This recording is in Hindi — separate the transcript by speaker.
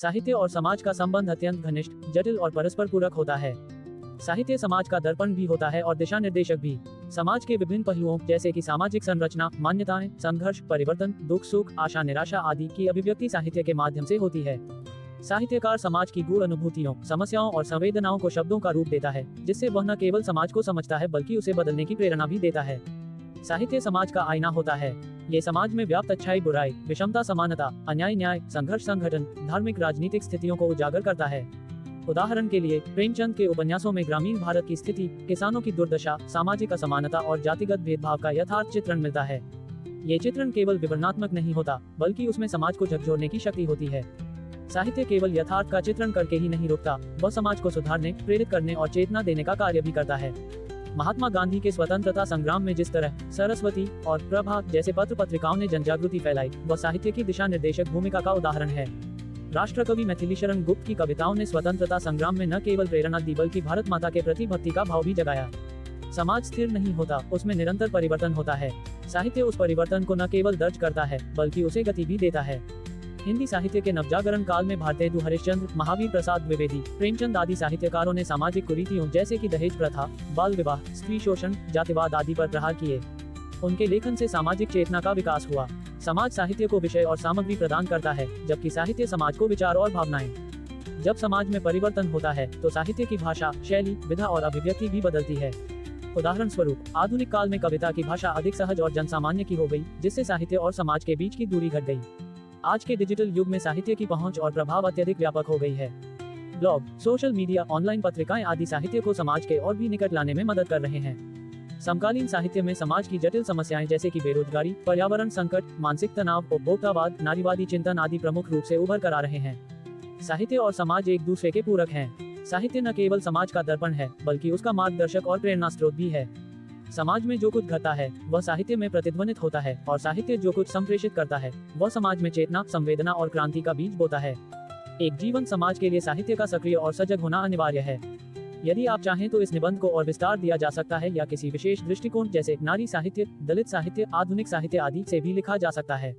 Speaker 1: साहित्य और समाज का संबंध अत्यंत घनिष्ठ, जटिल और परस्पर पूरक होता है। साहित्य समाज का दर्पण भी होता है और दिशा निर्देशक भी। समाज के विभिन्न पहलुओं जैसे कि सामाजिक संरचना, मान्यताएं, संघर्ष, परिवर्तन, दुख सुख, आशा निराशा आदि की अभिव्यक्ति साहित्य के माध्यम से होती है। साहित्यकार समाज की गूढ़ अनुभूतियों, समस्याओं और संवेदनाओं को शब्दों का रूप देता है, जिससे वह न केवल समाज को समझता है बल्कि उसे बदलने की प्रेरणा भी देता है। साहित्य समाज का आईना होता है। ये समाज में व्याप्त अच्छाई बुराई, विषमता समानता, अन्याय न्याय, संघर्ष संगठन, धार्मिक राजनीतिक स्थितियों को उजागर करता है। उदाहरण के लिए प्रेमचंद के उपन्यासों में ग्रामीण भारत की स्थिति, किसानों की दुर्दशा, सामाजिक असमानता और जातिगत भेदभाव का यथार्थ चित्रण मिलता है। ये चित्रण केवल विवरणात्मक नहीं होता, बल्कि उसमें समाज को झकझोरने की शक्ति होती है। साहित्य केवल यथार्थ का चित्रण करके ही नहीं रुकता, वह समाज को सुधारने, प्रेरित करने और चेतना देने का कार्य भी करता है। महात्मा गांधी के स्वतंत्रता संग्राम में जिस तरह सरस्वती और प्रभा जैसे पत्र पत्रिकाओं ने जनजागृति फैलाई, वह साहित्य की दिशा निर्देशक भूमिका का उदाहरण है। राष्ट्रकवि मैथिलीशरण गुप्त की कविताओं ने स्वतंत्रता संग्राम में न केवल प्रेरणा दी बल्कि भारत माता के प्रति भक्ति का भाव भी जगाया। समाज स्थिर नहीं होता, उसमें निरंतर परिवर्तन होता है। साहित्य उस परिवर्तन को न केवल दर्ज करता है बल्कि उसे गति भी देता है। हिंदी साहित्य के नवजागरण काल में भारतेंदु हरिश्चंद्र, महावीर प्रसाद द्विवेदी, प्रेमचंद आदि साहित्यकारों ने सामाजिक कुरीतियों जैसे कि दहेज प्रथा, बाल विवाह, स्त्री शोषण, जातिवाद आदि पर प्रहार किए। उनके लेखन से सामाजिक चेतना का विकास हुआ। समाज साहित्य को विषय और सामग्री प्रदान करता है, जबकि साहित्य समाज को विचार और भावनाएं। जब समाज में परिवर्तन होता है तो साहित्य की भाषा, शैली, विधा और अभिव्यक्ति भी बदलती है। उदाहरण स्वरूप, आधुनिक काल में कविता की भाषा अधिक सहज और जनसामान्य की हो गई, जिससे साहित्य और समाज के बीच की दूरी घट गई। आज के डिजिटल युग में साहित्य की पहुंच और प्रभाव अत्यधिक व्यापक हो गई है। ब्लॉग, सोशल मीडिया, ऑनलाइन पत्रिकाएं आदि साहित्य को समाज के और भी निकट लाने में मदद कर रहे हैं। समकालीन साहित्य में समाज की जटिल समस्याएं जैसे कि बेरोजगारी, पर्यावरण संकट, मानसिक तनाव, उपभोक्तावाद, नारीवादी चिंतन आदि प्रमुख रूप से उभर कर आ रहे हैं। साहित्य और समाज एक दूसरे के पूरक हैं। साहित्य न केवल समाज का दर्पण है बल्कि उसका मार्गदर्शक और प्रेरणा स्रोत भी है। समाज में जो कुछ घटता है वह साहित्य में प्रतिध्वनित होता है और साहित्य जो कुछ संप्रेषित करता है वह समाज में चेतना, संवेदना और क्रांति का बीज बोता है। एक जीवन समाज के लिए साहित्य का सक्रिय और सजग होना अनिवार्य है। यदि आप चाहें तो इस निबंध को और विस्तार दिया जा सकता है या किसी विशेष दृष्टिकोण जैसे नारी साहित्य, दलित साहित्य, आधुनिक साहित्य आदि से भी लिखा जा सकता है।